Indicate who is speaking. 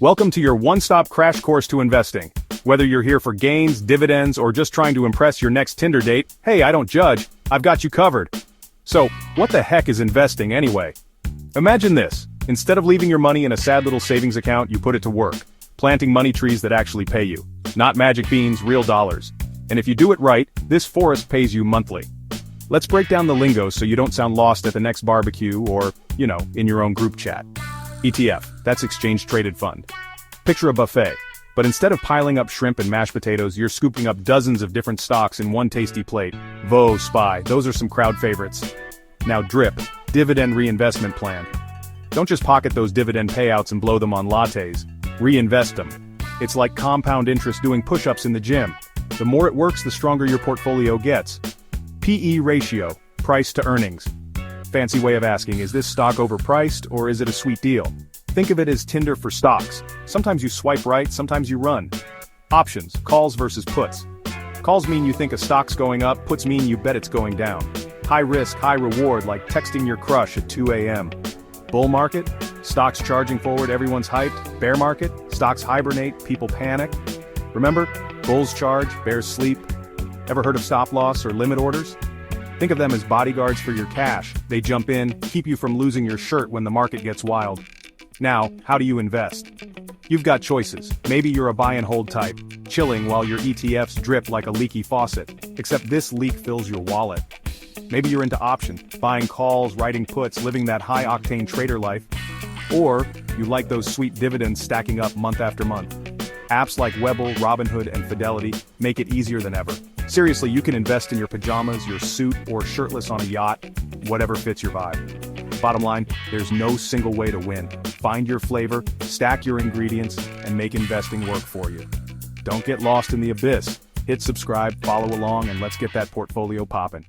Speaker 1: Welcome to your one-stop crash course to investing. Whether you're here for gains, dividends, or just trying to impress your next Tinder date, hey, I don't judge, I've got you covered. So, what the heck is investing anyway? Imagine this. Instead of leaving your money in a sad little savings account, you put it to work, planting money trees that actually pay you. Not magic beans, real dollars. And if you do it right, this forest pays you monthly. Let's break down the lingo so you don't sound lost at the next barbecue or, in your own group chat. ETF, that's exchange traded fund. Picture a buffet, but instead of piling up shrimp and mashed potatoes, you're scooping up dozens of different stocks in one tasty plate. Vo, SPY, those are some crowd favorites. Now DRIP, dividend reinvestment plan. Don't just pocket those dividend payouts and blow them on lattes. Reinvest them. It's like compound interest doing push-ups in the gym. The more it works, the stronger your portfolio gets. PE ratio, price to earnings. Fancy way of asking, is this stock overpriced or is it a sweet deal? Think of it as Tinder for stocks. Sometimes you swipe right, sometimes you run. Options, calls versus puts. Calls mean you think a stock's going up, puts mean you bet it's going down. High risk, high reward, like texting your crush at 2 a.m. Bull market, stocks charging forward, everyone's hyped. Bear market, stocks hibernate, people panic. Remember, bulls charge, bears sleep. Ever heard of stop loss or limit orders? Think of them as bodyguards for your cash. They jump in, keep you from losing your shirt when the market gets wild. Now, how do you invest? You've got choices. Maybe you're a buy and hold type, chilling while your ETFs drip like a leaky faucet, except this leak fills your wallet. Maybe you're into options, buying calls, writing puts, living that high-octane trader life. Or, you like those sweet dividends stacking up month after month. Apps like Webull, Robinhood, and Fidelity make it easier than ever. Seriously, you can invest in your pajamas, your suit, or shirtless on a yacht, whatever fits your vibe. Bottom line, there's no single way to win. Find your flavor, stack your ingredients, and make investing work for you. Don't get lost in the abyss. Hit subscribe, follow along, and let's get that portfolio poppin'.